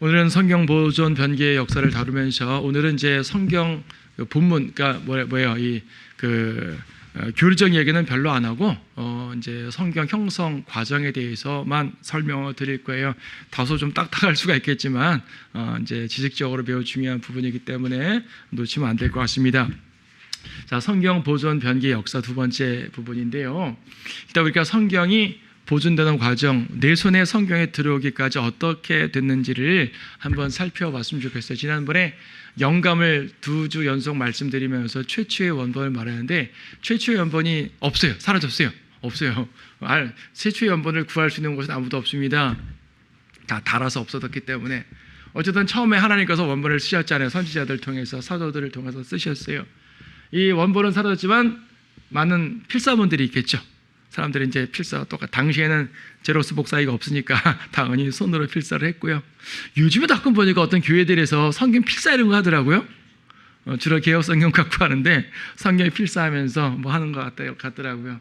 오늘은 성경 보존 변기의 역사를 다루면서 오늘은 이제 성경 본문, 그러니까 뭐예요? 교리적 얘기는 별로 안 하고 이제 성경 형성 과정에 대해서만 설명을 드릴 거예요. 다소 좀 딱딱할 수가 있겠지만 이제 지식적으로 매우 중요한 부분이기 때문에 놓치면 안 될 것 같습니다. 자, 성경 보존 변기의 역사 두 번째 부분인데요. 일단 우리가 성경이 보존되는 과정, 내 손에 성경에 들어오기까지 어떻게 됐는지를 한번 살펴봤으면 좋겠어요. 지난번에 영감을 2주 연속 말씀드리면서 최초의 원본을 말하는데 최초의 원본이 없어요. 사라졌어요. 없어요. 최초의 원본을 구할 수 있는 곳은 아무도 없습니다. 다 닳아서 없어졌기 때문에. 어쨌든 처음에 하나님께서 원본을 쓰셨잖아요. 선지자들 통해서, 사도들을 통해서 쓰셨어요. 이 원본은 사라졌지만 많은 필사본들이 있겠죠. 사람들이 이제 필사 당시에는 제로스 복사기가 없으니까 당연히 손으로 필사를 했고요. 요즘에 가끔 보니까 어떤 교회들에서 성경 필사 이런 거 하더라고요. 주로 개혁 성경 갖고 하는데 성경 필사하면서 뭐 하는 것 같더라고요.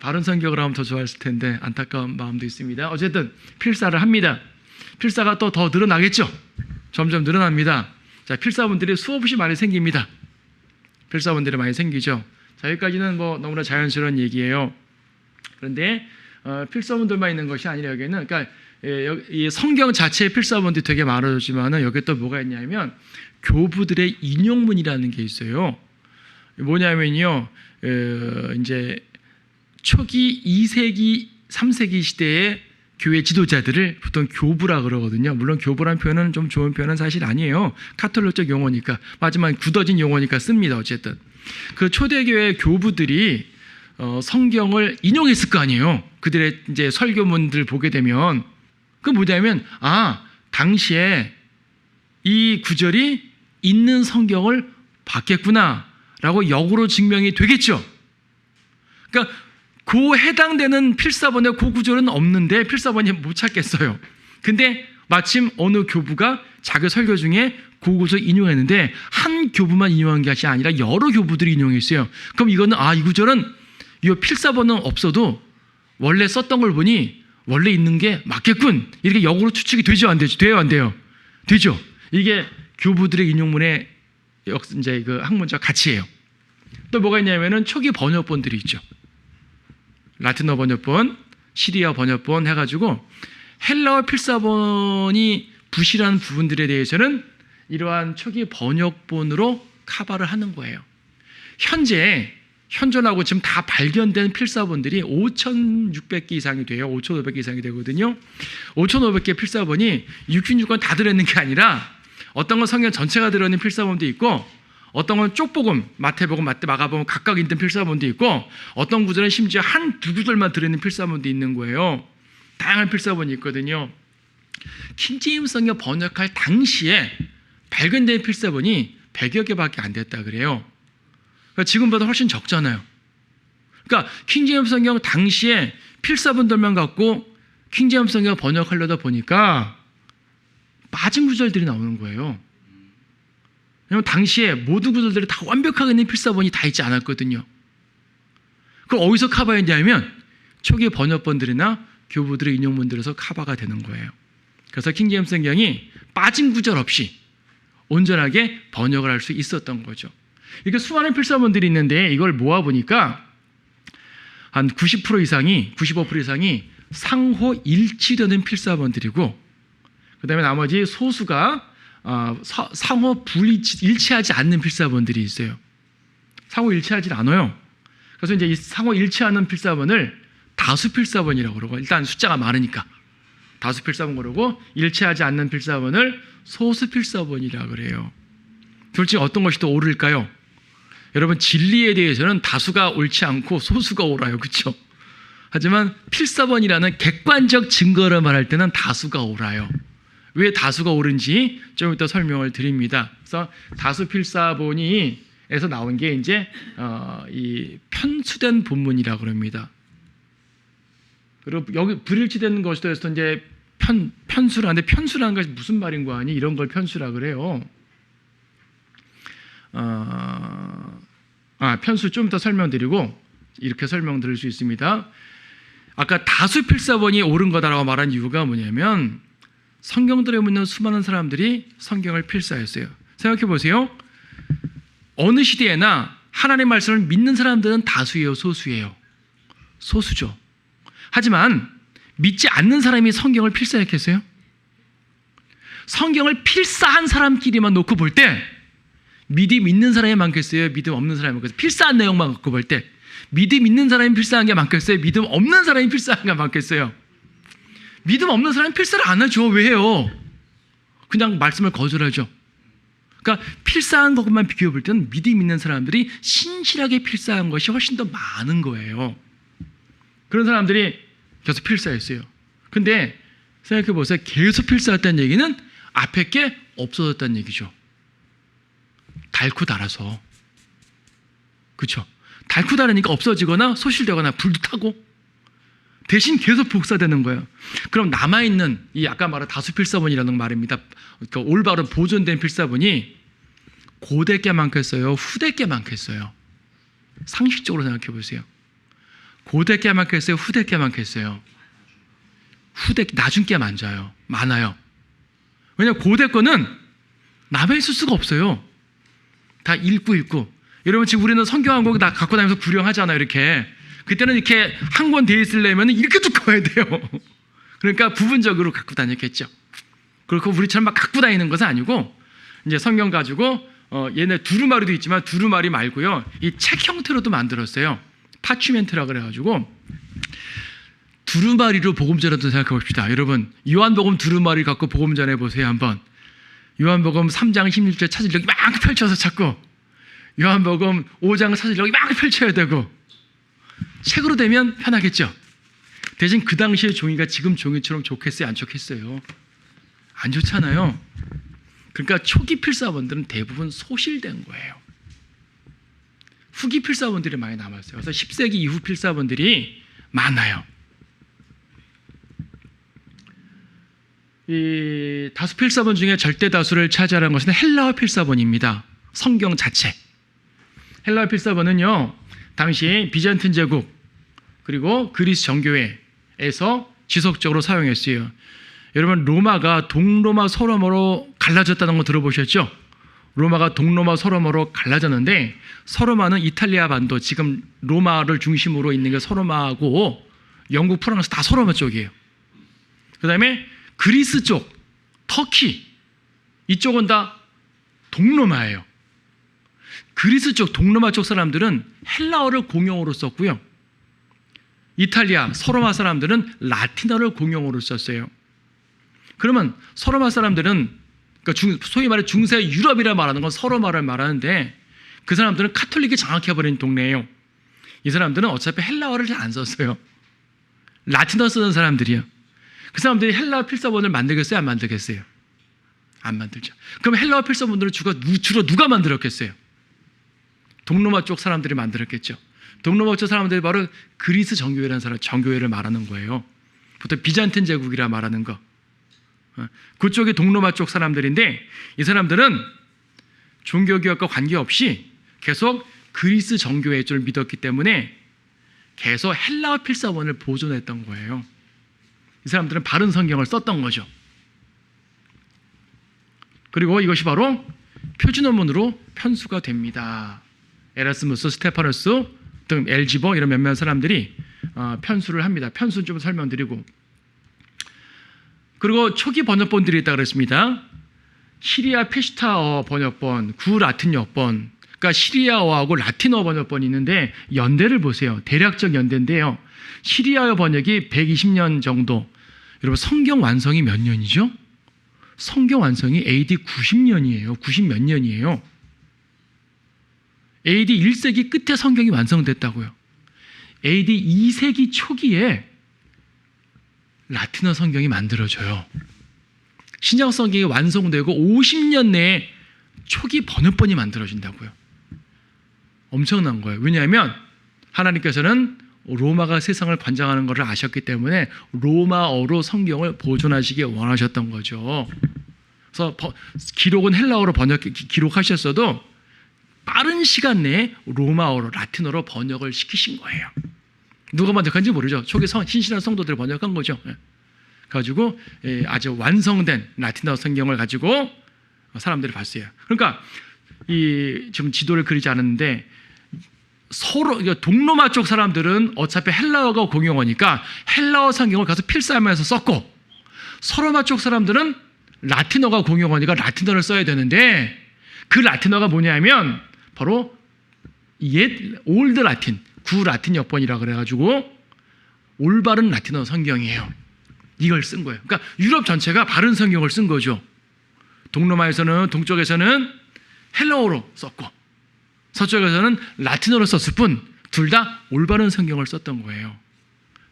바른 성경을 하면 더 좋아했을 텐데 안타까운 마음도 있습니다. 어쨌든 필사를 합니다. 필사가 또 더 늘어나겠죠. 점점 늘어납니다. 자, 필사본들이 수없이 많이 생깁니다. 필사본들이 많이 생기죠. 자, 여기까지는 뭐 너무나 자연스러운 얘기예요. 그런데 필사본들만 있는 것이 아니라 여기는, 그러니까 이 성경 자체의 필사본들이 되게 많아졌지만은 여기 또 뭐가 있냐면 교부들의 인용문이라는 게 있어요. 뭐냐면요, 이제 초기 2세기, 3세기 시대의 교회 지도자들을 보통 교부라 그러거든요. 물론 교부라는 표현은 좀 좋은 표현은 사실 아니에요. 카톨릭적 용어니까, 마지막 굳어진 용어니까 씁니다. 어쨌든 그 초대교회 교부들이 성경을 인용했을 거 아니에요. 그들의 이제 설교문들 보게 되면 그 뭐냐면 당시에 이 구절이 있는 성경을 봤겠구나라고 역으로 증명이 되겠죠. 그러니까 그 해당되는 필사본에 그 구절은 없는데 필사본이 못 찾겠어요. 근데 마침 어느 교부가 자기 설교 중에 그 구절 인용했는데 한 교부만 인용한 것이 아니라 여러 교부들이 인용했어요. 그럼 이거는 이 구절은 이 필사본은 없어도 원래 썼던 걸 보니 원래 있는 게 맞겠군. 이렇게 역으로 추측이 되죠, 안 되죠? 돼요, 안 돼요? 되죠. 이게 교부들의 인용문의 이제 그 학문적 가치예요. 또 뭐가 있냐면은 초기 번역본들이 있죠. 라틴어 번역본, 시리아 번역본 해가지고 헬라어 필사본이 부실한 부분들에 대해서는 이러한 초기 번역본으로 커버를 하는 거예요. 현존하고 지금 다 발견된 필사본들이 5,600개 이상이 돼요. 5,500개 이상이 되거든요. 5,500개 필사본이 66권 다 들어있는 게 아니라 어떤 건 성경 전체가 들어있는 필사본도 있고 어떤 건 쪽복음, 마태복음, 마가복음 각각 있는 필사본도 있고 어떤 구절은 심지어 두 구절만 들어있는 필사본도 있는 거예요. 다양한 필사본이 있거든요. 킹제임스 성경 번역할 당시에 발견된 필사본이 100여 개밖에 안 됐다 그래요. 그러니까 지금보다 훨씬 적잖아요. 그러니까 킹제임스 성경 당시에 필사본들만 갖고 킹제임스 성경 번역하려다 보니까 빠진 구절들이 나오는 거예요. 왜냐하면 당시에 모든 구절들이 다 완벽하게 있는 필사본이 다 있지 않았거든요. 그걸 어디서 커버했냐면 초기 번역본들이나 교부들의 인용문들에서 커버가 되는 거예요. 그래서 킹제임스 성경이 빠진 구절 없이 온전하게 번역을 할 수 있었던 거죠. 이렇게 수많은 필사본들이 있는데 이걸 모아보니까 한 90% 이상이, 95% 이상이 상호 일치되는 필사본들이고 그 다음에 나머지 소수가 상호 일치하지 않는 필사본들이 있어요. 상호 일치하지 않아요. 그래서 이제 이 상호 일치하는 필사본을 다수 필사본이라고 그러고, 일단 숫자가 많으니까 다수 필사본 그러고, 일치하지 않는 필사본을 소수 필사본이라고 그래요. 솔직히 어떤 것이 더 옳을까요? 여러분, 진리에 대해서는 다수가 옳지 않고 소수가 옳아요. 그렇죠? 하지만 필사본이라는 객관적 증거를 말할 때는 다수가 옳아요. 왜 다수가 옳은지 좀 이따 설명을 드립니다. 그래서 다수 필사본에서 나온 게 이제 이 편수된 본문이라고 그럽니다. 그리고 여기 불일치되는 것에 대해서 이제 편수라는데, 편수라는 것이 무슨 말인 거 아니? 이런 걸 편수라 그래요. 편수 좀 더 설명드리고 이렇게 설명드릴 수 있습니다. 아까 다수 필사본이 옳은 거다라고 말한 이유가 뭐냐면 성경들에 있는 수많은 사람들이 성경을 필사했어요. 생각해 보세요. 어느 시대에나 하나님의 말씀을 믿는 사람들은 다수예요, 소수예요? 소수죠. 하지만 믿지 않는 사람이 성경을 필사했겠어요? 성경을 필사한 사람끼리만 놓고 볼 때 믿음 있는 사람이 많겠어요? 믿음 없는 사람이 많겠어요? 필사한 내용만 갖고 볼 때 믿음 있는 사람이 필사한 게 많겠어요? 믿음 없는 사람이 필사한 게 많겠어요? 믿음 없는 사람은 필사를 안 하죠. 왜 해요? 그냥 말씀을 거절하죠. 그러니까 필사한 것만 비교해 볼 때는 믿음 있는 사람들이 신실하게 필사한 것이 훨씬 더 많은 거예요. 그런 사람들이 계속 필사했어요. 근데 생각해 보세요. 계속 필사했다는 얘기는 앞에 게 없어졌다는 얘기죠. 닳고 닳아서. 그렇죠? 닳고 닳으니까 없어지거나 소실되거나 불도 타고 대신 계속 복사되는 거예요. 그럼 남아있는 이 아까 말한 다수필사본이라는 말입니다. 그러니까 올바른 보존된 필사본이 고대 게 많겠어요? 후대 게 많겠어요? 상식적으로 생각해 보세요. 고대 게 많겠어요? 후대 게 많겠어요? 후대, 나중 게 많아요. 왜냐하면 고대 거는 남아있을 수가 없어요. 다 읽고. 여러분 지금 우리는 성경 한 권 다 갖고 다니면서 구령하잖아요. 이렇게. 그때는 이렇게 한 권 돼 있으려면 이렇게 두꺼워야 돼요. 그러니까 부분적으로 갖고 다녔겠죠. 그렇고 우리처럼 막 갖고 다니는 것은 아니고 이제 성경 가지고 얘네 두루마리도 있지만 두루마리 말고요. 이 책 형태로도 만들었어요. 파추멘트라고 그래가지고 두루마리로 복음 전해도 생각해 봅시다. 여러분 요한복음 두루마리 갖고 복음 전해 보세요. 한번. 요한복음 3장 16절 찾으려고 막 펼쳐서 찾고 요한복음 5장 찾으려고 막 펼쳐야 되고 책으로 되면 편하겠죠. 대신 그 당시의 종이가 지금 종이처럼 좋겠어요? 안 좋겠어요? 안 좋잖아요. 그러니까 초기 필사본들은 대부분 소실된 거예요. 후기 필사본들이 많이 남았어요. 그래서 10세기 이후 필사본들이 많아요. 이 다수 필사본 중에 절대 다수를 차지하는 것은 헬라어 필사본입니다. 성경 자체. 헬라어 필사본은요, 당시 비잔틴 제국 그리고 그리스 정교회에서 지속적으로 사용했어요. 여러분 로마가 동로마 서로마로 갈라졌다는 거 들어보셨죠? 로마가 동로마 서로마로 갈라졌는데 서로마는 이탈리아 반도 지금 로마를 중심으로 있는 게 서로마고 영국, 프랑스 다 서로마 쪽이에요. 그 다음에 그리스 쪽, 터키 이쪽은 다 동로마예요. 그리스 쪽, 동로마 쪽 사람들은 헬라어를 공용어로 썼고요. 이탈리아, 서로마 사람들은 라틴어를 공용어로 썼어요. 그러면 서로마 사람들은 그러니까 소위 말해 중세 유럽이라 말하는 건 서로마를 말하는데 그 사람들은 카톨릭이 장악해버린 동네예요. 이 사람들은 어차피 헬라어를 잘 안 썼어요. 라틴어 쓰는 사람들이요. 그 사람들이 헬라어 필사본을 만들겠어요? 안 만들겠어요? 안 만들죠. 그럼 헬라어 필사본들을 주로 누가 만들었겠어요? 동로마 쪽 사람들이 만들었겠죠. 동로마 쪽 사람들이 바로 그리스 정교회라는 사람, 정교회를 말하는 거예요. 보통 비잔틴 제국이라 말하는 거. 그쪽이 동로마 쪽 사람들인데 이 사람들은 종교개혁과 관계없이 계속 그리스 정교회 쪽을 믿었기 때문에 계속 헬라어 필사본을 보존했던 거예요. 이 사람들은 바른 성경을 썼던 거죠. 그리고 이것이 바로 표준어문으로 편수가 됩니다. 에라스무스, 스테파누스 등 엘지보 이런 몇몇 사람들이 편수를 합니다. 편수는 좀 설명드리고 그리고 초기 번역본들이 있다고 그랬습니다. 시리아 페시타어 번역본, 구라틴어본 그러니까 시리아어하고 라틴어 번역본이 있는데 연대를 보세요. 대략적 연대인데요. 시리아어 번역이 120년 정도. 여러분 성경 완성이 몇 년이죠? 성경 완성이 AD 90년이에요. 90 몇 년이에요. AD 1세기 끝에 성경이 완성됐다고요. AD 2세기 초기에 라틴어 성경이 만들어져요. 신약 성경이 완성되고 50년 내에 초기 번역본이 만들어진다고요. 엄청난 거예요. 왜냐하면 하나님께서는 로마가 세상을 관장하는 것을 아셨기 때문에 로마어로 성경을 보존하시기 원하셨던 거죠. 그래서 기록은 헬라어로 기록하셨어도 빠른 시간 내에 로마어로 라틴어로 번역을 시키신 거예요. 누가 번역한지 모르죠. 초기 신실한 성도들이 번역한 거죠. 가지고 아주 완성된 라틴어 성경을 가지고 사람들이 봤어요. 그러니까 이 지금 지도를 그리지 않았는데 서로 동로마 쪽 사람들은 어차피 헬라어가 공용어니까 헬라어 성경을 가서 필사하면서 썼고, 서로마 쪽 사람들은 라틴어가 공용어니까 라틴어를 써야 되는데, 그 라틴어가 뭐냐면 바로 옛 올드 라틴, 구라틴 여번이라 그래가지고 올바른 라틴어 성경이에요. 이걸 쓴 거예요. 그러니까 유럽 전체가 바른 성경을 쓴 거죠. 동로마에서는, 동쪽에서는 헬라어로 썼고 서쪽에서는 라틴어로 썼을 뿐 둘 다 올바른 성경을 썼던 거예요.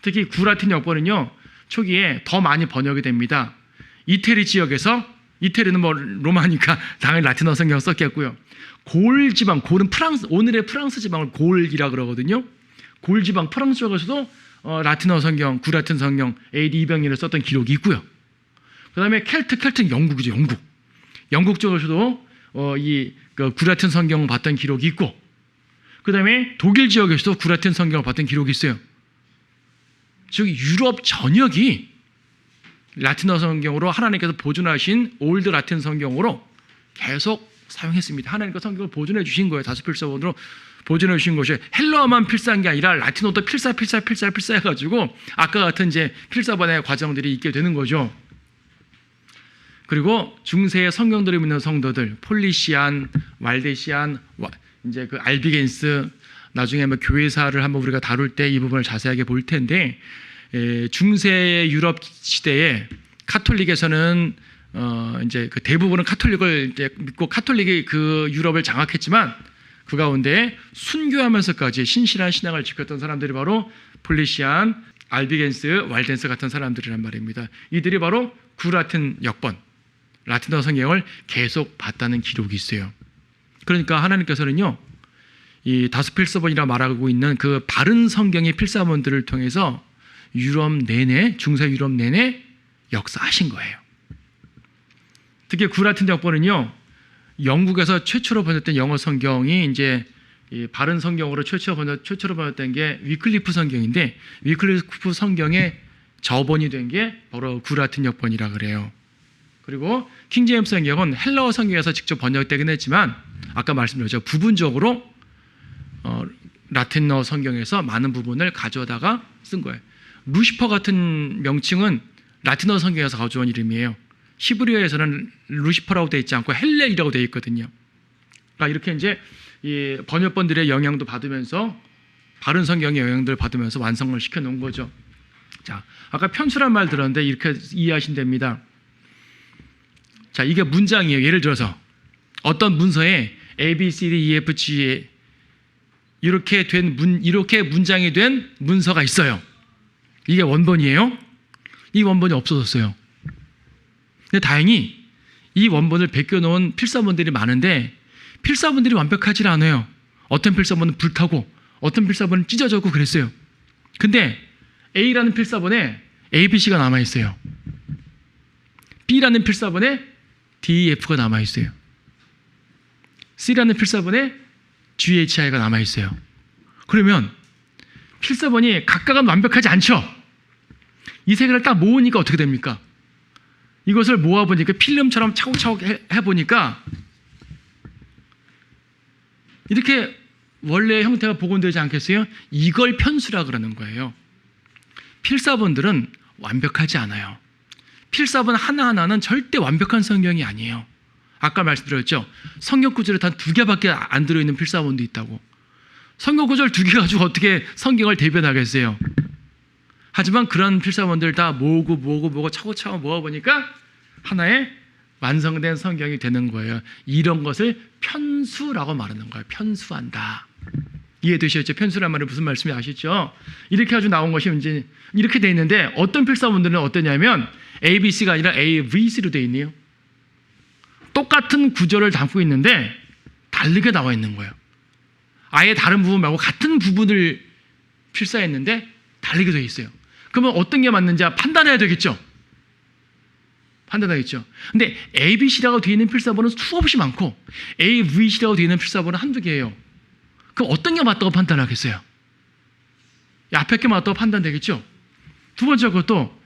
특히 구라틴 여번은요, 초기에 더 많이 번역이 됩니다. 이태리 지역에서, 이태리는 뭐 로마니까 당연히 라틴어 성경을 썼겠고요. 골 지방, 골은 프랑스, 오늘의 프랑스 지방을 골이라 그러거든요. 골 지방 프랑스 쪽에서도 라틴어 성경, 구라틴 성경 AD 200년에 썼던 기록이 있고요. 그다음에 켈트 영국이죠. 영국 쪽에서도 구라틴 성경을 봤던 기록이 있고, 그다음에 독일 지역에서도 구라틴 성경을 봤던 기록이 있어요. 즉 유럽 전역이 라틴어 성경으로 하나님께서 보존하신 올드 라틴 성경으로 계속 사용했습니다. 하나님께서 성경을 보존해 주신 거예요. 다수필사본으로 보존해 주신 것이 헬라어만 필사한 게 아니라 라틴어도 필사 해가지고 아까 같은 이제 필사본의 과정들이 있게 되는 거죠. 그리고 중세의 성경들을 믿는 성도들, 폴리시안, 말데시안, 이제 그 알비겐스, 나중에 뭐 교회사를 한번 우리가 다룰 때 이 부분을 자세하게 볼 텐데, 중세 유럽 시대에 카톨릭에서는 이제 그 대부분은 카톨릭을 이제 믿고 카톨릭이 그 유럽을 장악했지만 그 가운데 순교하면서까지 신실한 신앙을 지켰던 사람들이 바로 폴리시안, 알비겐스, 왈덴스 같은 사람들이란 말입니다. 이들이 바로 구라틴 역번, 라틴어 성경을 계속 봤다는 기록이 있어요. 그러니까 하나님께서는요, 이 다수필사본이라 말하고 있는 그 바른 성경의 필사본들을 통해서 유럽 내내, 중세 유럽 내내 역사하신 거예요. 특히 구라틴 역본은요, 영국에서 최초로 번역된 영어 성경이 이제 이 바른 성경으로 최초로 번역된 게 위클리프 성경인데, 위클리프 성경의 저번이 된 게 바로 구라틴 역본이라 그래요. 그리고 킹제임스 성경은 헬라어 성경에서 직접 번역되긴 했지만 아까 말씀드렸죠, 부분적으로 라틴어 성경에서 많은 부분을 가져다가 쓴 거예요. 루시퍼 같은 명칭은 라틴어 성경에서 가져온 이름이에요. 히브리어에서는 루시퍼라고 되어 있지 않고 헬렐이라고 되어 있거든요. 그러니까 이렇게 이제 이 번역본들의 영향도 받으면서 바른 성경의 영향들을 받으면서 완성을 시켜 놓은 거죠. 자, 아까 편수란 말 들었는데 이렇게 이해하시면 됩니다. 자, 이게 문장이에요. 예를 들어서 어떤 문서에 A, B, C, D, E, F, G 이렇게 문장이 된 문서가 있어요. 이게 원본이에요. 이 원본이 없어졌어요. 근데 다행히 이 원본을 베껴놓은 필사본들이 많은데 필사본들이 완벽하지 않아요. 어떤 필사본은 불타고 어떤 필사본은 찢어졌고 그랬어요. 근데 A라는 필사본에 ABC가 남아있어요. B라는 필사본에 DEF가 남아있어요. C라는 필사본에 GHI가 남아있어요. 그러면 필사본이 각각은 완벽하지 않죠? 이 세 개를 딱 모으니까 어떻게 됩니까? 이것을 모아보니까 필름처럼 차곡차곡 해보니까 이렇게 원래 형태가 복원되지 않겠어요? 이걸 편수라 그러는 거예요. 필사본들은 완벽하지 않아요. 필사본 하나하나는 절대 완벽한 성경이 아니에요. 아까 말씀드렸죠. 성경 구절에 단 2개밖에 안 들어있는 필사본도 있다고. 성경 구절 2개 가지고 어떻게 성경을 대변하겠어요? 하지만 그런 필사본들 다 모으고 차곡차곡 모아보니까 하나의 완성된 성경이 되는 거예요. 이런 것을 편수라고 말하는 거예요. 편수한다. 이해되시죠? 편수란 말은 무슨 말씀인지 아시죠? 이렇게 아주 나온 것이 이제 이렇게 돼 있는데 어떤 필사본들은 어떠냐면 ABC가 아니라 AVC로 돼 있네요. 똑같은 구절을 담고 있는데 다르게 나와 있는 거예요. 아예 다른 부분 말고 같은 부분을 필사했는데 다르게 돼 있어요. 그러면 어떤 게 맞는지 판단해야 되겠죠? 판단하겠죠. 근데 ABC라고 되어 있는 필사본은 수없이 많고 AVC라고 되어 있는 필사본은 한두 개예요. 그럼 어떤 게 맞다고 판단하겠어요? 앞에 게 맞다고 판단되겠죠? 두 번째 것도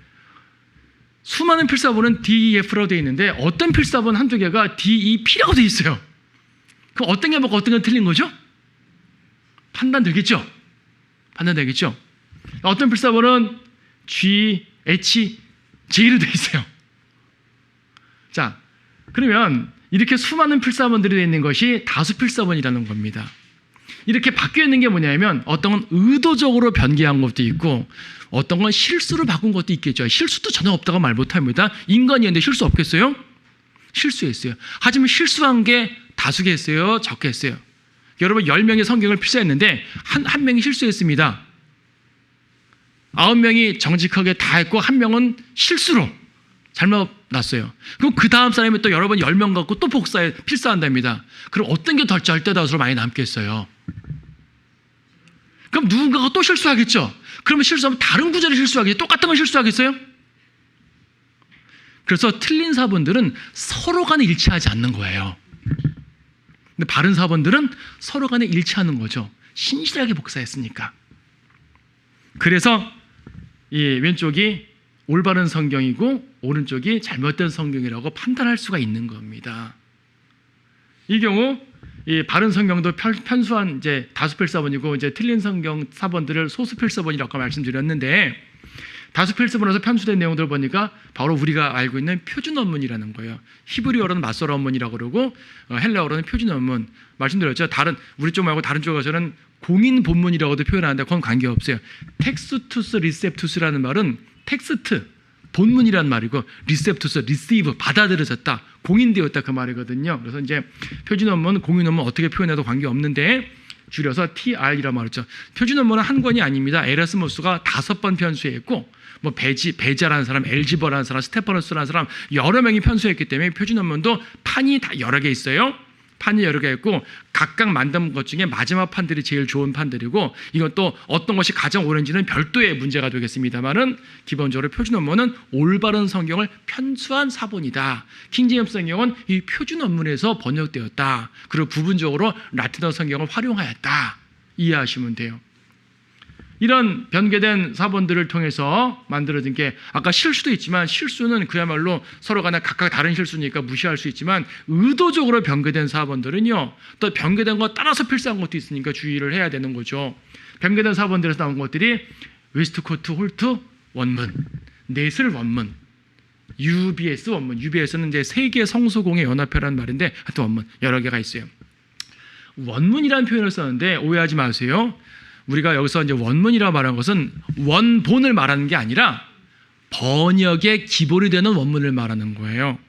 수많은 필사본은 DEF라고 되어 있는데 어떤 필사본 한두 개가 DEP라고 되어 있어요. 그럼 어떤 게 맞고 어떤 게 틀린 거죠? 판단되겠죠? 판단되겠죠? 어떤 필사본은 G, H, J로 되어 있어요. 자, 그러면 이렇게 수많은 필사본들이 되어 있는 것이 다수 필사본이라는 겁니다. 이렇게 바뀌어 있는 게 뭐냐면 어떤 건 의도적으로 변개한 것도 있고 어떤 건 실수로 바꾼 것도 있겠죠. 실수도 전혀 없다고 말 못합니다. 인간이었는데 실수 없겠어요? 실수했어요. 하지만 실수한 게 다수겠어요? 적겠어요? 여러분 10명이 성경을 필사했는데 한 명이 실수했습니다. 9명이 정직하게 다 했고 1명은 실수로 잘못 났어요. 그럼 그 다음 사람이 또 여러분 10명 갖고 또 필사한답니다. 그럼 어떤 게 더 절대다수로 많이 남겠어요? 그럼 누군가가 또 실수하겠죠? 그러면 실수하면 다른 구절에 실수하겠죠? 똑같은 걸 실수하겠어요? 그래서 틀린 사본들은 서로 간에 일치하지 않는 거예요. 근데 바른 사본들은 서로 간에 일치하는 거죠. 신실하게 복사했으니까. 그래서 이 왼쪽이 올바른 성경이고 오른쪽이 잘못된 성경이라고 판단할 수가 있는 겁니다. 이 경우 이 바른 성경도 편수한 이제 다수 필사본이고 이제 틀린 성경 사본들을 소수 필사본이라고 말씀드렸는데 다수 필사본에서 편수된 내용들을 보니까 바로 우리가 알고 있는 표준 원문이라는 거예요. 히브리어로는 맞설 원문이라고 그러고 헬라어로는 표준 원문. 말씀드렸죠. 우리 쪽 말고 다른 쪽에서는 공인 본문이라고도 표현하는데 그건 관계없어요. 텍스투스 리셉투스라는 말은 텍스트 본문이란 말이고 리셉투스 리시브 받아들여졌다 공인되었다 그 말이거든요. 그래서 이제 표준 원문 공인 원문 어떻게 표현해도 관계없는데 줄여서 TR이라고 말했죠. 표준 원문은 한 권이 아닙니다. 에라스무스가 5번 편수했고 뭐 베자라는 사람, 엘지버라는 사람, 스테파노스라는 사람 여러 명이 편수했기 때문에 표준 원문도 판이 다 여러 개 있어요. 판이 여러 개 있고 각각 만든 것 중에 마지막 판들이 제일 좋은 판들이고 이건 또 어떤 것이 가장 옳은지는 별도의 문제가 되겠습니다만은 기본적으로 표준 원문은 올바른 성경을 편수한 사본이다. 킹제임스 성경은 이 표준 원문에서 번역되었다. 그리고 부분적으로 라틴어 성경을 활용하였다. 이해하시면 돼요. 이런 변개된 사본들을 통해서 만들어진 게 아까 실수도 있지만 실수는 그야말로 서로 간에 각각 다른 실수니까 무시할 수 있지만 의도적으로 변개된 사본들은요 또 변개된 거 따라서 필사한 것도 있으니까 주의를 해야 되는 거죠. 변개된 사본들에서 나온 것들이 웨스트코트 홀트 원문, 네슬 원문, UBS 원문. UBS는 이제 세계 성소공회 연합회라는 말인데 하여튼 원문 여러 개가 있어요. 원문이라는 표현을 썼는데 오해하지 마세요. 우리가 여기서 이제 원문이라고 말하는 것은 원본을 말하는 게 아니라 번역의 기본이 되는 원문을 말하는 거예요.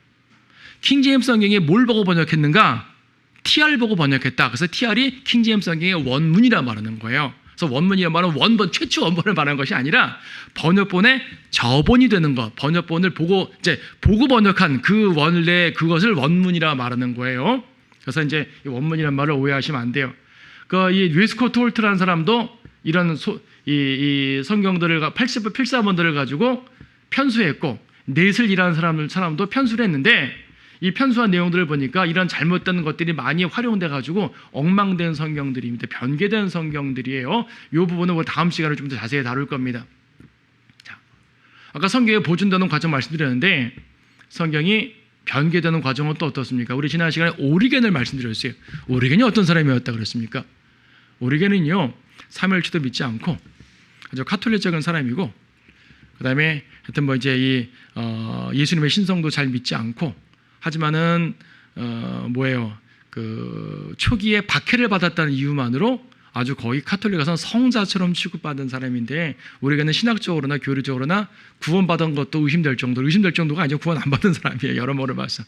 킹제임스 성경이 뭘 보고 번역했는가? TR 보고 번역했다. 그래서 TR이 킹제임스 성경의 원문이라 말하는 거예요. 그래서 원문이라 말하는 원본, 최초 원본을 말하는 것이 아니라 번역본의 저본이 되는 것, 번역본을 보고 번역한 그 원래 그것을 원문이라 말하는 거예요. 그래서 이제 이 원문이라는 말을 오해하시면 안 돼요. 이 웨스코트 홀트라는 사람도 이런 이 성경들을 80 필사본들을 가지고 편수했고 네슬이라는 사람도 편수를 했는데 이 편수한 내용들을 보니까 이런 잘못된 것들이 많이 활용돼 가지고 엉망된 성경들입니다. 변개된 성경들이에요. 이 부분은 우리 다음 시간에 좀 더 자세히 다룰 겁니다. 자, 아까 성경에 보존되는 과정 말씀드렸는데 성경이 변개되는 과정은 또 어떻습니까? 우리 지난 시간에 오리겐을 말씀드렸어요. 오리겐이 어떤 사람이었다 그랬습니까? 오리겐은요 삼일주도 믿지 않고 아주 카톨릭적인 사람이고 그다음에 하여튼 뭐 이제 예수님의 신성도 잘 믿지 않고 하지만은 그 초기에 박해를 받았다는 이유만으로 아주 거의 카톨릭에서는 성자처럼 취급받은 사람인데 우리가는 신학적으로나 교리적으로나 구원받은 것도 의심될 정도가 아니고 구원 안 받은 사람이에요. 여러모로 봐서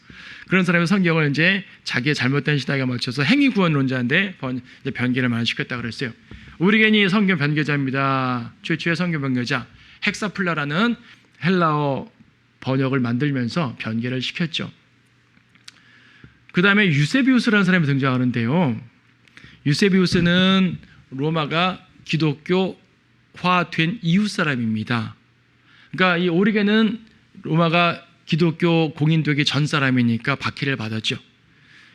그런 사람이 성경을 이제 자기의 잘못된 신학에 맞춰서 행위 구원론자인데 이제 변개를 많이 시켰다 그랬어요. 오리겐이 성경 변개자입니다. 최초의 성경 변개자 헥사플라라는 헬라어 번역을 만들면서 변개를 시켰죠. 그 다음에 유세비우스라는 사람이 등장하는데요. 유세비우스는 로마가 기독교화된 이웃 사람입니다. 그러니까 이 오리겐은 로마가 기독교 공인되기 전 사람이니까 박해를 받았죠.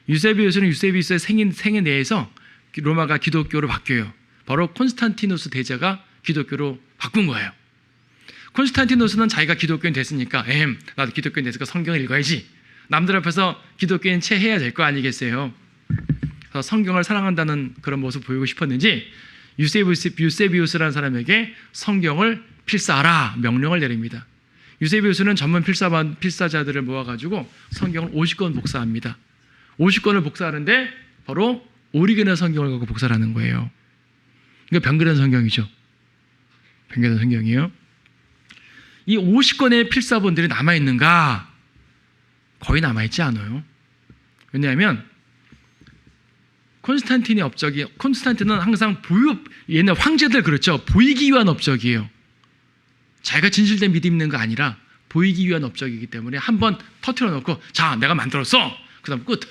유세비우스는 유세비우스의 생애 내에서 로마가 기독교로 바뀌어요. 바로 콘스탄티누스 대제가 기독교로 바꾼 거예요. 콘스탄티누스는 자기가 기독교인 됐으니까 나도 기독교인 됐으니까 성경을 읽어야지. 남들 앞에서 기독교인 채 해야 될 거 아니겠어요. 그래서 성경을 사랑한다는 그런 모습 보이고 싶었는지 유세비우스라는 사람에게 성경을 필사하라 명령을 내립니다. 유세비우스는 전문 필사자들을 모아가지고 성경을 50권 복사합니다. 50권을 복사하는데 바로 오리게네 성경을 갖고 복사를 하는 거예요. 이거 변개된 성경이죠. 변개된 성경이요. 이 50권의 필사본들이 남아있는가? 거의 남아있지 않아요. 왜냐하면 콘스탄틴은 항상 옛날 황제들 그렇죠. 보이기 위한 업적이에요. 자기가 진실된 믿음 있는 거 아니라 보이기 위한 업적이기 때문에 한번 터트려 놓고 자 내가 만들었어. 그 다음 끝.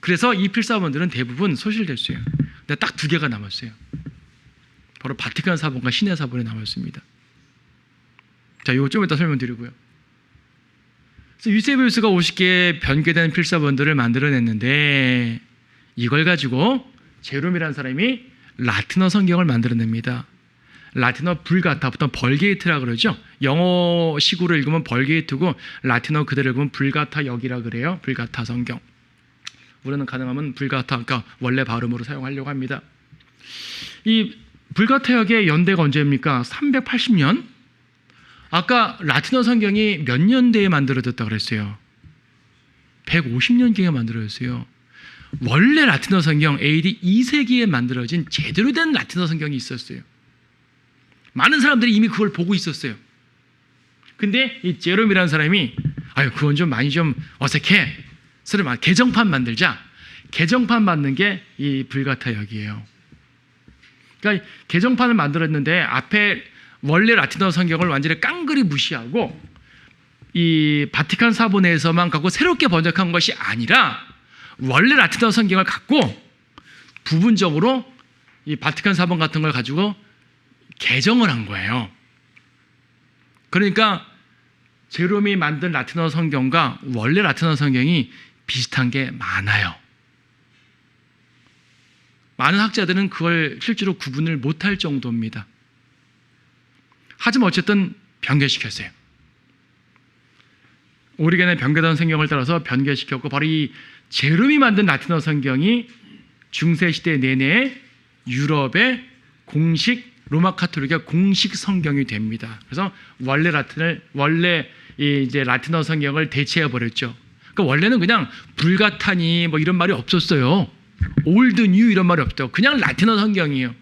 그래서 이 필사본들은 대부분 소실됐어요. 근데 딱 2개가 남았어요. 바로 바티칸 사본과 신의 사본이 남았습니다. 자, 이거 좀 이따 설명드리고요. 그래서 유세비우스가 50개의 변개된 필사본들을 만들어냈는데 이걸 가지고 제롬이라는 사람이 라틴어 성경을 만들어냅니다. 라틴어 불가타부터 벌게이트라 그러죠. 영어식으로 읽으면 벌게이트고 라틴어 그대로 읽으면 불가타역이라 그래요. 불가타 성경. 우리는 가능하면 불가타, 그러니까 원래 발음으로 사용하려고 합니다. 이 불가타역의 연대가 언제입니까? 380년? 아까 라틴어 성경이 몇 년대에 만들어졌다고 그랬어요? 150년경에 만들어졌어요. 원래 라틴어 성경 AD 2세기에 만들어진 제대로 된 라틴어 성경이 있었어요. 많은 사람들이 이미 그걸 보고 있었어요. 근데 이 제롬이라는 사람이 그건 좀 많이 좀 어색해. 그래서 개정판 만들자. 개정판 만든 게 이 불가타역이에요. 그러니까 개정판을 만들었는데 앞에 원래 라틴어 성경을 완전히 깡그리 무시하고 이 바티칸 사본에서만 갖고 새롭게 번역한 것이 아니라 원래 라틴어 성경을 갖고 부분적으로 이 바티칸 사본 같은 걸 가지고 개정을 한 거예요. 그러니까 제롬이 만든 라틴어 성경과 원래 라틴어 성경이 비슷한 게 많아요. 많은 학자들은 그걸 실제로 구분을 못할 정도입니다. 하지만 어쨌든 변개시켰어요. 오리게네 변개된 성경을 따라서 변개시켰고 바로 이 제롬이 만든 라틴어 성경이 중세시대 내내 유럽의 공식 로마 카톨릭의 공식 성경이 됩니다. 그래서 원래 라틴어 성경을 대체해 버렸죠. 그러니까 원래는 그냥 불가타니 뭐 이런 말이 없었어요. 올드 뉴 이런 말이 없죠. 그냥 라틴어 성경이에요.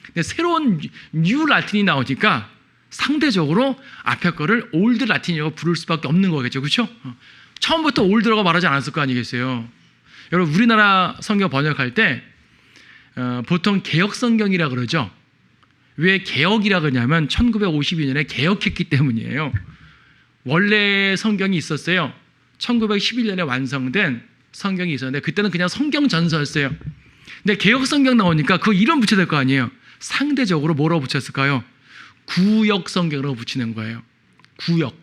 근데 새로운 뉴 라틴이 나오니까 상대적으로 앞에 거를 올드 라틴이라고 부를 수밖에 없는 거겠죠. 그렇죠? 처음부터 올드라고 말하지 않았을 거 아니겠어요. 여러분 우리나라 성경 번역할 때 보통 개역 성경이라 그러죠. 왜 개역이라 그러냐면 1952년에 개역했기 때문이에요. 원래 성경이 있었어요. 1911년에 완성된 성경이 있었는데 그때는 그냥 성경 전서였어요. 근데 개역 성경 나오니까 그 이름 붙여야 될 거 아니에요. 상대적으로 뭐라고 붙였을까요? 구역 성경으로 붙이는 거예요. 구역.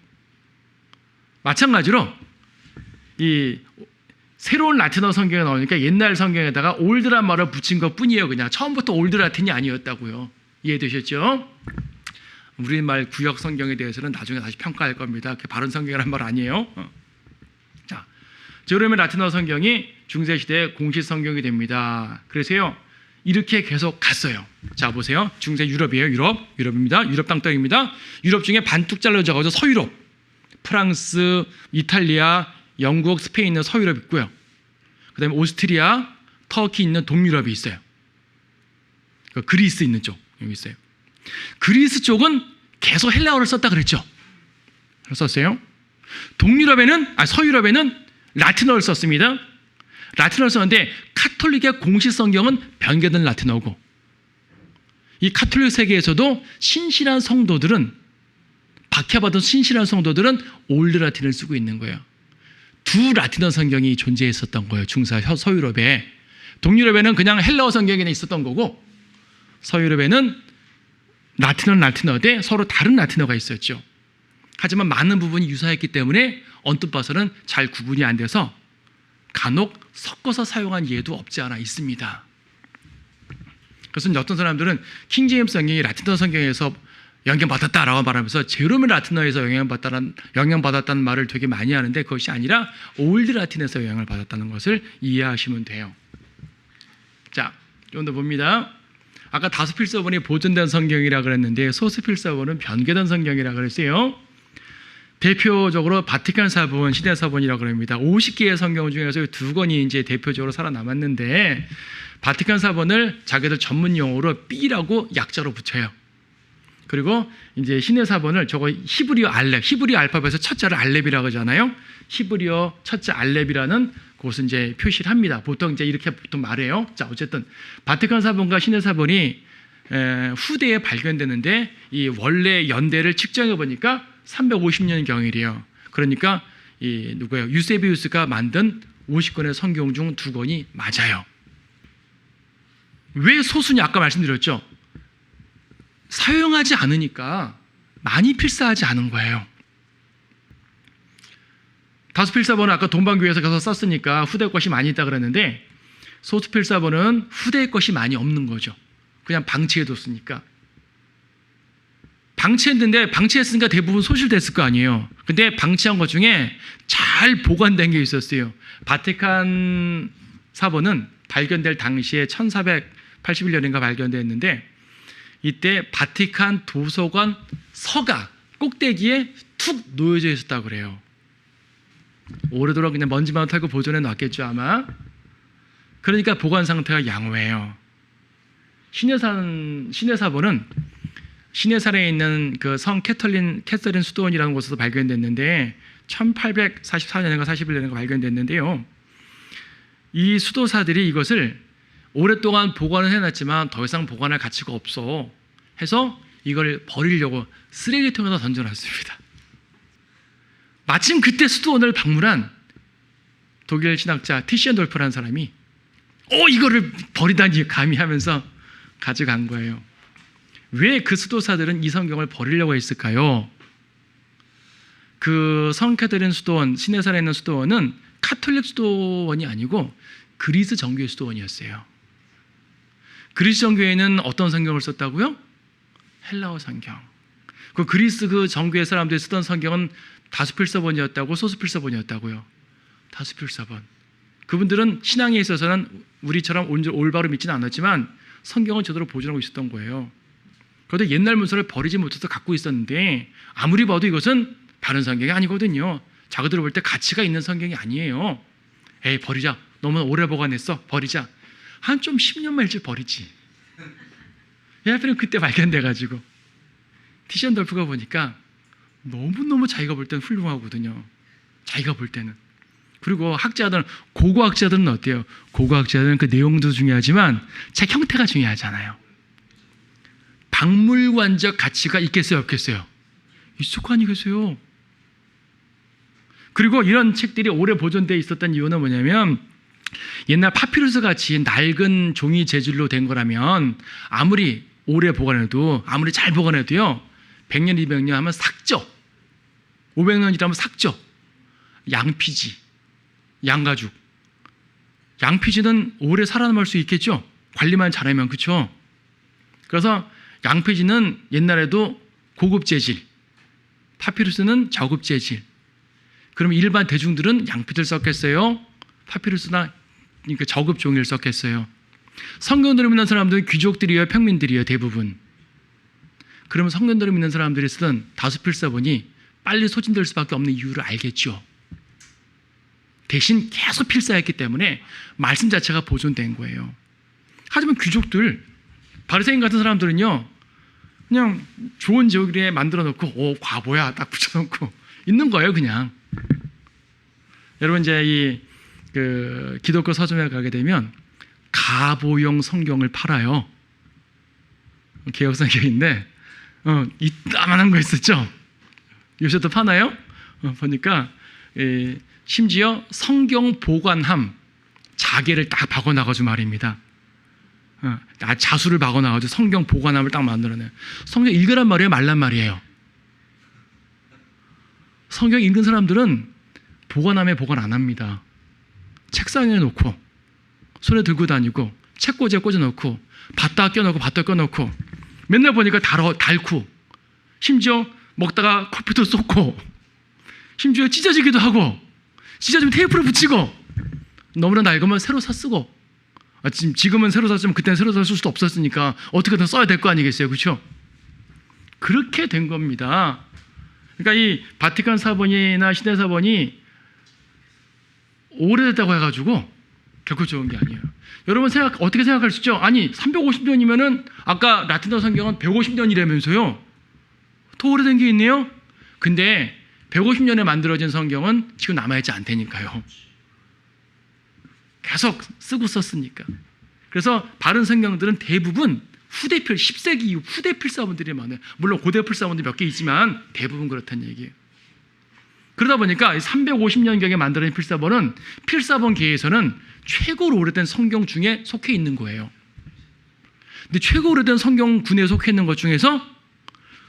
마찬가지로 이 새로운 라틴어 성경이 나오니까 옛날 성경에다가 올드란 말을 붙인 것 뿐이에요. 그냥 처음부터 올드 라틴이 아니었다고요. 이해되셨죠? 우리말 구역 성경에 대해서는 나중에 다시 평가할 겁니다. 그게 바른 성경이란 말 아니에요. 자, 제롬의 라틴어 성경이 중세시대의 공식 성경이 됩니다. 그래서요 이렇게 계속 갔어요. 자 보세요. 중세 유럽이에요. 유럽입니다. 유럽 땅덩입니다. 유럽 중에 반뚝 잘라져가지고 서유럽, 프랑스, 이탈리아, 영국, 스페인 있는 서유럽 있고요. 그 다음에 오스트리아, 터키 있는 동유럽이 있어요. 그리스 있는 쪽 여기 있어요. 그리스 쪽은 계속 헬라어를 썼다 그랬죠. 썼어요. 서유럽에는 라틴어를 썼습니다. 라틴어를 썼는데 카톨릭의 공식 성경은 변개된 라틴어고 이 카톨릭 세계에서도 신실한 성도들은 박해받은 신실한 성도들은 올드 라틴을 쓰고 있는 거예요. 두 라틴어 성경이 존재했었던 거예요. 서유럽에. 동유럽에는 그냥 헬라어 성경이 있었던 거고 서유럽에는 라틴어는 라틴어인데 서로 다른 라틴어가 있었죠. 하지만 많은 부분이 유사했기 때문에 언뜻 봐서는 잘 구분이 안 돼서 간혹 섞어서 사용한 예도 없지 않아 있습니다. 그래서 어떤 사람들은 킹제임스 성경이 라틴어 성경에서 영향받았다라고 말하면서 제롬의 라틴어에서 영향받았다는 말을 되게 많이 하는데 그것이 아니라 올드 라틴에서 영향을 받았다는 것을 이해하시면 돼요. 자, 좀 더 봅니다. 아까 다수 필사본이 보존된 성경이라 그랬는데 소수 필사본은 변개된 성경이라 그랬어요. 대표적으로 바티칸 사본, 시대 사본이라고 그럽니다. 50개의 성경 중에서 2권이 이제 대표적으로 살아남았는데 바티칸 사본을 자기들 전문 용어로 B라고 약자로 붙여요. 그리고 이제 신의 사본을 저거 히브리어 알파벳에서 첫자를 알렙이라고 하잖아요. 히브리어 첫자 알렙이라는 곳은 이제 표시를 합니다. 보통 이제 이렇게 보통 말해요. 자, 어쨌든 바티칸 사본과 신의 사본이 후대에 발견되는데 이 원래 연대를 측정해 보니까 350년 경이래요. 그러니까 이 누구예요? 유세비우스가 만든 50권의 성경 중 2권이 맞아요. 왜 소수냐? 아까 말씀드렸죠. 사용하지 않으니까 많이 필사하지 않은 거예요. 다수 필사본은 아까 동방교회에서 가서 썼으니까 후대 것이 많이 있다 그랬는데 소수 필사본은 후대 것이 많이 없는 거죠. 그냥 방치해뒀으니까. 방치했으니까 대부분 소실됐을 거 아니에요. 근데 방치한 것 중에 잘 보관된 게 있었어요. 바티칸 사본은 발견될 당시에 1481년인가 발견됐는데 이때 바티칸 도서관 서가 꼭대기에 툭 놓여져 있었다고 그래요. 오래도록 그냥 먼지만 털고 보존해 놨겠죠 아마. 그러니까 보관 상태가 양호해요. 신의 사본은 시내산에 있는 그 성 캐서린 수도원이라는 곳에서 발견됐는데 1844년인가 41년인가 발견됐는데요. 이 수도사들이 이것을 오랫동안 보관을 해놨지만 더 이상 보관할 가치가 없어 해서 이걸 버리려고 쓰레기통에다 던져놨습니다. 마침 그때 수도원을 방문한 독일 신학자 티시엔돌프라는 사람이 이거를 버리다니 감히 하면서 가져간 거예요. 왜 그 수도사들은 이 성경을 버리려고 했을까요? 그 성캐서린 수도원, 시내산에 있는 수도원은 카톨릭 수도원이 아니고 그리스 정교회 수도원이었어요. 그리스 정교회는 어떤 성경을 썼다고요? 헬라어 성경. 그 그리스 그 정교회 사람들이 쓰던 성경은 다수필사본이었다고 소수필사본이었다고요? 다수필사본. 그분들은 신앙에 있어서는 우리처럼 올바로 믿지는 않았지만 성경은 제대로 보존하고 있었던 거예요. 그래도 옛날 문서를 버리지 못해서 갖고 있었는데 아무리 봐도 이것은 바른 성경이 아니거든요. 자기들 볼 때 가치가 있는 성경이 아니에요. 에이 버리자. 너무 오래 보관했어. 버리자. 한 좀 10년만 일찍 버리지. 하필이면 그때 발견돼가지고 티션돌프가 보니까 너무너무 자기가 볼 때는 훌륭하거든요. 자기가 볼 때는. 그리고 학자들은, 고고학자들은 어때요? 고고학자들은 그 내용도 중요하지만 책 형태가 중요하잖아요. 박물관적 가치가 있겠어요? 없겠어요? 있을 거 아니겠어요? 그리고 이런 책들이 오래 보존되어 있었던 이유는 뭐냐면 옛날 파피루스 같이 낡은 종이 재질로 된 거라면 아무리 오래 보관해도 아무리 잘 보관해도요 100년, 200년 하면 삭죠. 500년이라면 삭죠. 양피지, 양가죽. 양피지는 오래 살아남을 수 있겠죠. 관리만 잘하면. 그렇죠? 그래서 양피지는 옛날에도 고급 재질, 파피루스는 저급 재질. 그럼 일반 대중들은 양피지를 썼겠어요? 파피루스나 그러니까 저급 종이를 썼겠어요? 성경들을 믿는 사람들은 귀족들이에요, 평민들이에요, 대부분. 그러면 성경들을 믿는 사람들이 쓰던 다수필사본이 빨리 소진될 수밖에 없는 이유를 알겠죠. 대신 계속 필사했기 때문에 말씀 자체가 보존된 거예요. 하지만 귀족들, 바리새인 같은 사람들은요 그냥 좋은 지역에 만들어 놓고 과보야 딱 붙여놓고 있는 거예요 그냥. 여러분 이제 그 기독교 서점에 가게 되면 가보용 성경을 팔아요. 개혁 성경인데 이따만한 거 있었죠. 요새도 파나요? 보니까 심지어 성경 보관함 자개를 딱 박아놔가지고 말입니다. 자수를 박아놔가지고 성경 보관함을 딱 만들어내요. 성경 읽으란 말이에요, 말란 말이에요? 성경 읽은 사람들은 보관함에 보관 안 합니다. 책상에 놓고 손에 들고 다니고 책꽂이에 꽂아놓고 밭다 껴놓고 밭다 껴놓고 맨날 보니까 닳고 심지어 먹다가 커피도 쏟고, 심지어 찢어지기도 하고, 찢어지면 테이프를 붙이고, 너무나 낡으면 새로 사 쓰고, 지금은 새로 샀으면 그때는 새로 쓸 수도 없었으니까 어떻게든 써야 될 거 아니겠어요, 그렇죠? 그렇게 된 겁니다. 그러니까 이 바티칸 사본이나 시대 사본이 오래됐다고 해가지고 결코 좋은 게 아니에요. 여러분 어떻게 생각할 수 있죠? 아니 350년이면은 아까 라틴어 성경은 150년이라면서요. 더 오래된 게 있네요. 근데 150년에 만들어진 성경은 지금 남아있지 않다니까요. 계속 쓰고 썼으니까. 그래서 바른 성경들은 대부분 후대필, 10세기 이후 후대 필사본들이 많아요. 물론 고대 필사본도 몇 개 있지만 대부분 그렇다는 얘기예요. 그러다 보니까 350년경에 만들어진 필사본은 필사본계에서는 최고로 오래된 성경 중에 속해 있는 거예요. 근데 최고 오래된 성경군에 속해 있는 것 중에서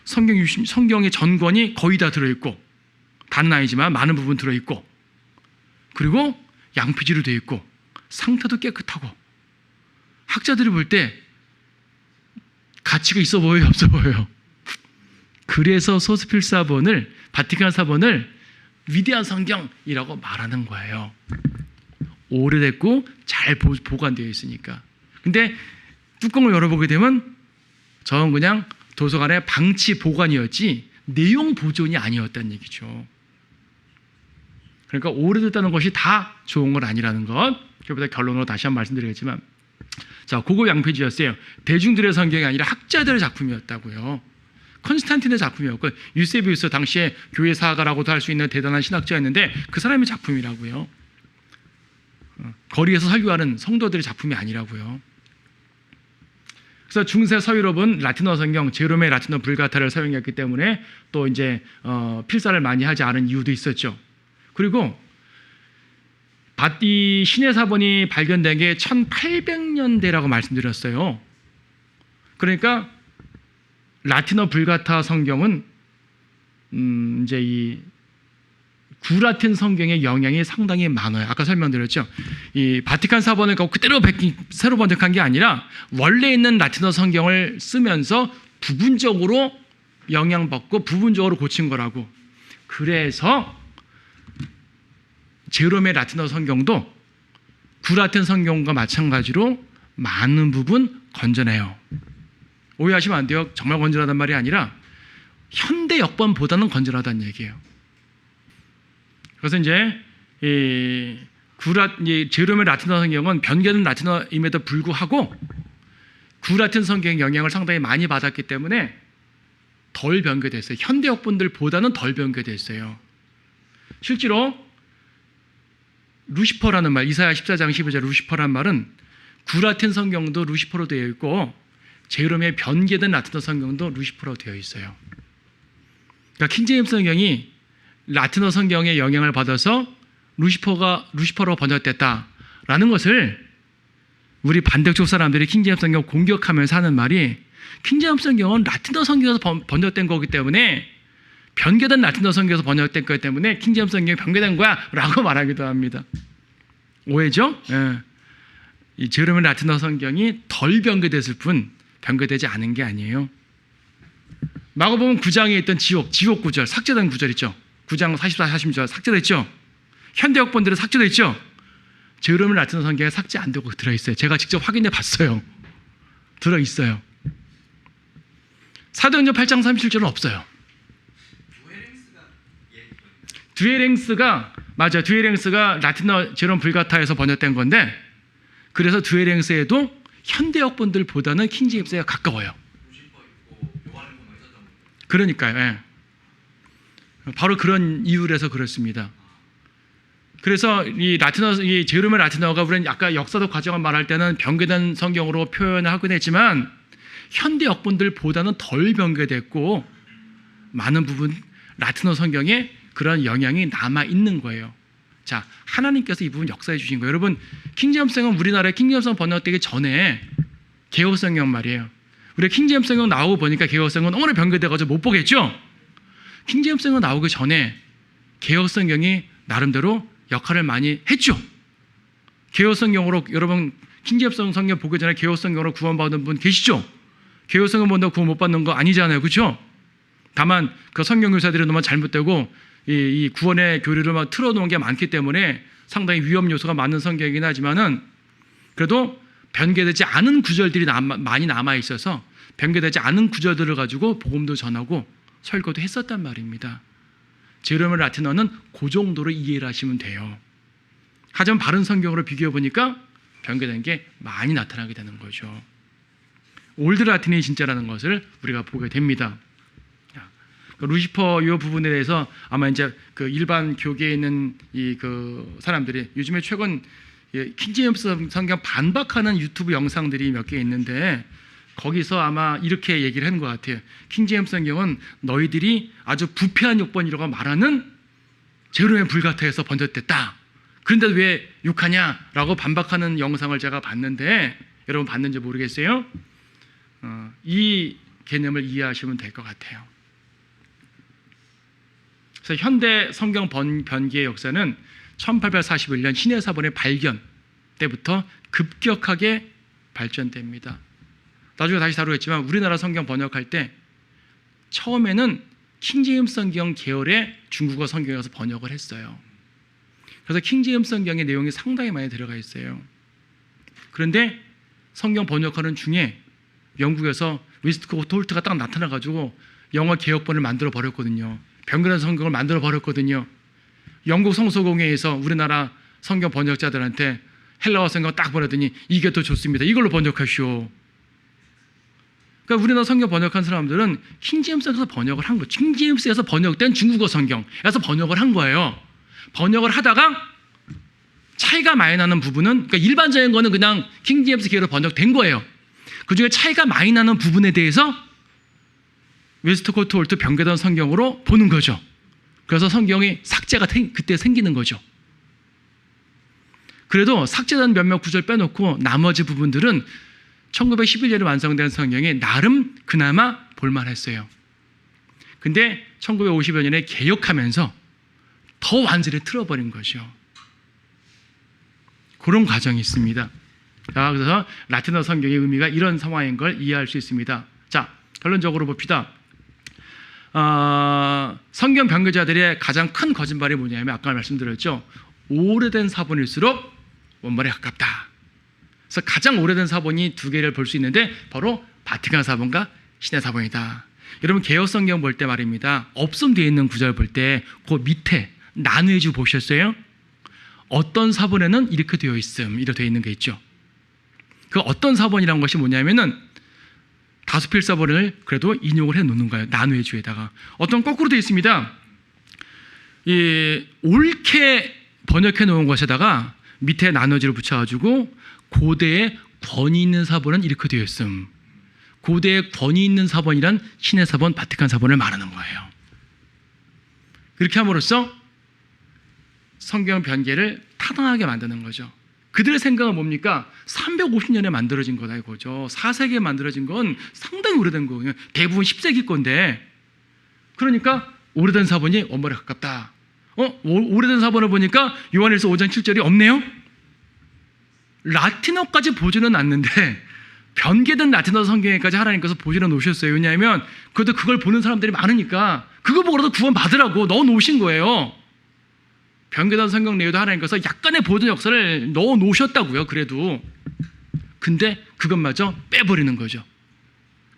성경의 전권이 거의 다 들어있고, 다는 아니지만 많은 부분 들어있고, 그리고 양피지로 되어 있고, 상태도 깨끗하고, 학자들이 볼 때 가치가 있어 보여요, 없어 보여요? 그래서 소스필사본을, 바티칸 사본을 위대한 성경이라고 말하는 거예요. 오래됐고 잘 보관되어 있으니까. 근데 뚜껑을 열어보게 되면 저건 그냥 도서관의 방치 보관이었지 내용 보존이 아니었다는 얘기죠. 그러니까 오래됐다는 것이 다 좋은 건 아니라는 것. 그보다 결론으로 다시 한번 말씀드리겠지만, 자, 고급 양피지였어요. 대중들의 성경이 아니라 학자들의 작품이었다고요. 컨스탄틴의 작품이었고, 유세비우스 당시에 교회 사가라고도 할 수 있는 대단한 신학자였는데 그 사람의 작품이라고요. 거리에서 설교하는 성도들의 작품이 아니라고요. 그래서 중세 서유럽은 라틴어 성경, 제롬의 라틴어 불가타를 사용했기 때문에 또 이제 필사를 많이 하지 않은 이유도 있었죠. 그리고 이 신의 사본이 발견된 게 1800년대라고 말씀드렸어요. 그러니까 라틴어 불가타 성경은 이제 이 구라틴 성경의 영향이 상당히 많아요. 아까 설명드렸죠. 이 바티칸 사본을 그대로 새로 번역한 게 아니라 원래 있는 라틴어 성경을 쓰면서 부분적으로 영향받고 부분적으로 고친 거라고. 그래서 제롬의 라틴어 성경도 구라틴 성경과 마찬가지로 많은 부분 건전해요. 오해하시면 안 돼요. 정말 건전하단 말이 아니라 현대 역본보다는 건전하다는 얘기예요. 그래서 이제 제롬의 라틴어 성경은 변개된 라틴어임에도 불구하고 구라틴 성경의 영향을 상당히 많이 받았기 때문에 덜 변개됐어요. 현대 역본들보다는 덜 변개됐어요. 실제로 루시퍼라는 말, 이사야 14장 12절 루시퍼라는 말은 구라틴 성경도 루시퍼로 되어 있고 제롬의 변개된 라틴어 성경도 루시퍼로 되어 있어요. 그러니까 킹제임스 성경이 라틴어 성경의 영향을 받아서 루시퍼로 번역됐다라는 것을 우리 반대쪽 사람들이 킹제임스 성경을 공격하면서 하는 말이, 킹제임스 성경은 라틴어 성경에서 번역된 거기 때문에, 변개된 라틴어 성경에서 번역된 거기 때문에 킹제임스 성경이 변개된 거야 라고 말하기도 합니다. 오해죠? 예. 이 제롬의 라틴어 성경이 덜 변개됐을 뿐 변개되지 않은 게 아니에요. 마가복음 9장에 있던 지옥 구절, 삭제된 구절 있죠. 9장 44, 46절 삭제됐죠. 현대 역본들은 삭제됐죠. 제롬의 라틴어 성경에 삭제 안 되고 들어있어요. 제가 직접 확인해 봤어요. 들어있어요. 사도행전 8장 37절은 없어요. 듀에랭스가 맞아요. 듀에랭스가 라틴어 제롬 불가타에서 번역된 건데, 그래서 듀에랭스에도 현대 역본들보다는 킹제임스에 가까워요. 그러니까요. 예. 바로 그런 이유라서 그렇습니다. 그래서 이 제롬의 라틴어가 우리는 아까 역사적 과정을 말할 때는 변개된 성경으로 표현을 하긴 했지만 현대 역본들보다는 덜 변개됐고 많은 부분 라틴어 성경에 그런 영향이 남아 있는 거예요. 자, 하나님께서 이 부분 역사해 주신 거예요. 여러분, 킹제임스성은 우리나라에 킹제임스성 번역되기 전에 개혁성경 말이에요. 우리 킹제임스성경 나오고 보니까 개혁성경은 너무나 변개돼가지고 못 보겠죠. 킹제임스성경 나오기 전에 개혁성경이 나름대로 역할을 많이 했죠. 개혁성경으로 여러분 킹제임스 성경 보기 전에 개혁성경으로 구원받은 분 계시죠? 개혁성경 본다고 구원 못 받는 거 아니잖아요, 그렇죠? 다만 그 성경 교사들이 너무 잘못되고 이 구원의 교리를 막 틀어놓은 게 많기 때문에 상당히 위험 요소가 많은 성경이긴 하지만은 그래도 변개되지 않은 구절들이 많이 남아 있어서 변개되지 않은 구절들을 가지고 복음도 전하고 설교도 했었단 말입니다. 제로메 라틴어는 그 정도로 이해를 하시면 돼요. 하지만 바른 성경으로 비교해 보니까 변개된 게 많이 나타나게 되는 거죠. 올드 라틴이 진짜라는 것을 우리가 보게 됩니다. 루시퍼 이 부분에 대해서 아마 이제 그 일반 교계에 있는 그 사람들이 요즘에 최근 킹제임스 성경 반박하는 유튜브 영상들이 몇 개 있는데 거기서 아마 이렇게 얘기를 하는 것 같아요. 킹제임스 성경은 너희들이 아주 부패한 욕번이라고 말하는 제로에 불같아해서 번졌댔다. 그런데 왜 욕하냐라고 반박하는 영상을 제가 봤는데 여러분 봤는지 모르겠어요. 이 개념을 이해하시면 될 것 같아요. 그래서 현대 성경 변기의 역사는 1841년 신해 사본의 발견 때부터 급격하게 발전됩니다. 나중에 다시 다루겠지만 우리나라 성경 번역할 때 처음에는 킹제임스 성경 계열의 중국어 성경에서 번역을 했어요. 그래서 킹제임스 성경의 내용이 상당히 많이 들어가 있어요. 그런데 성경 번역하는 중에 영국에서 위스트코트 홀트가 딱 나타나가지고 영어 개혁본을 만들어 버렸거든요. 변경된 성경을 만들어 버렸거든요. 영국 성서공회에서 우리나라 성경 번역자들한테 헬라어 성경 딱 보내더니 이게 더 좋습니다. 이걸로 번역하시오. 그러니까 우리나라 성경 번역한 사람들은 킹제임스에서 번역을 한 거예요. 킹제임스에서 번역된 중국어 성경에서 번역을 한 거예요. 번역을 하다가 차이가 많이 나는 부분은, 그러니까 일반적인 거는 그냥 킹제임스 계열로 번역된 거예요. 그 중에 차이가 많이 나는 부분에 대해서 웨스트코트 홀트 변개된 성경으로 보는 거죠. 그래서 성경이 삭제가 그때 생기는 거죠. 그래도 삭제된 몇몇 구절 빼놓고 나머지 부분들은 1911년에 완성된 성경이 나름 그나마 볼만했어요. 근데 1950여 년에 개역하면서 더 완전히 틀어버린 거죠. 그런 과정이 있습니다. 자, 그래서 라틴어 성경의 의미가 이런 상황인 걸 이해할 수 있습니다. 자, 결론적으로 봅시다. 성경 변교자들의 가장 큰 거짓말이 뭐냐면 아까 말씀드렸죠. 오래된 사본일수록 원본에 가깝다. 그래서 가장 오래된 사본이 두 개를 볼 수 있는데 바로 바티칸 사본과 신해 사본이다. 여러분 개역 성경 볼 때 말입니다. 없음되어 있는 구절 볼 때 그 밑에 나누어주 보셨어요? 어떤 사본에는 이렇게 되어 있음, 이렇게 되어 있는 게 있죠. 그 어떤 사본이라는 것이 뭐냐면은 다수필 사본을 그래도 인용을 해 놓는 거예요. 나누의 주에다가. 어떤 거꾸로 되어 있습니다. 옳게 번역해 놓은 것에다가 밑에 나누지를 붙여가지고 고대에 권위 있는 사본은 이렇게 되어 있음. 고대에 권위 있는 사본이란 신해 사본, 바티칸 사본을 말하는 거예요. 그렇게 함으로써 성경 변개를 타당하게 만드는 거죠. 그들의 생각은 뭡니까? 350년에 만들어진 거다 이거죠. 4세기에 만들어진 건 상당히 오래된 거예요. 대부분 10세기 건데. 그러니까 오래된 사본이 원본에 가깝다. 오래된 사본을 보니까 요한일서 5장 7절이 없네요. 라틴어까지 보지는 않는데 변개된 라틴어 성경에까지 하나님께서 보지는 놓으셨어요. 왜냐하면 그래도 그걸 보는 사람들이 많으니까 그거 보고라도 구원 받으라고 넣어 놓으신 거예요. 변개된 성경 내에도 하나님께서 약간의 보존 역사를 넣어 놓으셨다고요. 그래도 근데 그것마저 빼버리는 거죠.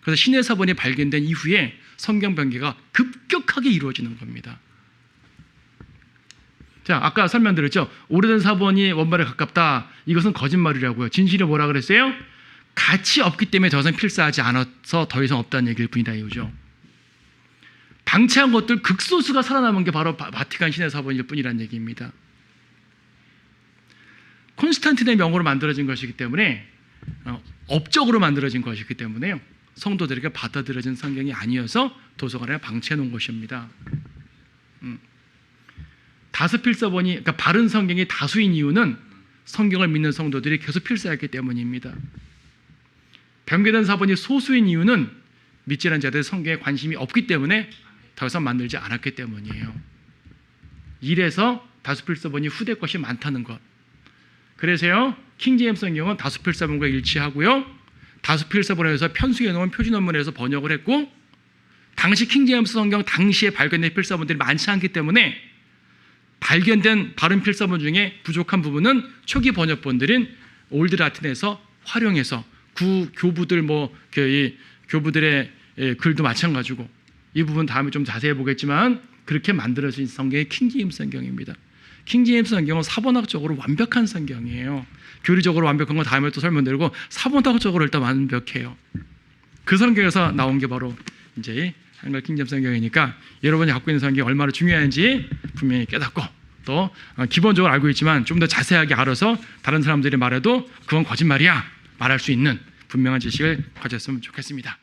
그래서 신해 사본이 발견된 이후에 성경 변개가 급격하게 이루어지는 겁니다. 자, 아까 설명드렸죠. 오래된 사본이 원본에 가깝다. 이것은 거짓말이라고요. 진실이 뭐라 그랬어요? 가치 없기 때문에 더 이상 필사하지 않아서 더 이상 없다는 얘기일 뿐이다 이거죠. 방치한 것들 극소수가 살아남은 게 바로 바티칸 신해 사본일 뿐이라는 얘기입니다. 콘스탄틴의 명으로 만들어진 것이기 때문에 업적으로 만들어진 것이기 때문에요. 성도들에게 받아들여진 성경이 아니어서 도서관에 방치해 놓은 것입니다. 다수 필사본이, 그러니까 바른 성경이 다수인 이유는 성경을 믿는 성도들이 계속 필사했기 때문입니다. 변개된 사본이 소수인 이유는 믿지 않는 자들의 성경에 관심이 없기 때문에 더 이상 만들지 않았기 때문이에요. 이래서 다수 필사본이 후대 것이 많다는 것. 그래서요, 킹제임스 성경은 다수 필사본과 일치하고요, 다수 필사본에서 편수해 놓은 표준 원문에서 번역을 했고, 당시 킹제임스 성경 당시에 발견된 필사본들이 많지 않기 때문에 발견된 바른 필사본 중에 부족한 부분은 초기 번역본들인 올드 라틴에서 활용해서 교부들 이 교부들의 글도 마찬가지고 이 부분 다음에 좀 자세히 보겠지만 그렇게 만들어진 성경이 킹제임스 성경입니다. 킹제임스 성경은 사본학적으로 완벽한 성경이에요. 교리적으로 완벽한 건 다음에 또 설명드리고 사본학적으로 일단 완벽해요. 그 성경에서 나온 게 바로 이제 한글 킹제임스 성경이니까 여러분이 갖고 있는 성경이 얼마나 중요한지 분명히 깨닫고 또 기본적으로 알고 있지만 좀 더 자세하게 알아서 다른 사람들이 말해도 그건 거짓말이야 말할 수 있는 분명한 지식을 가졌으면 좋겠습니다.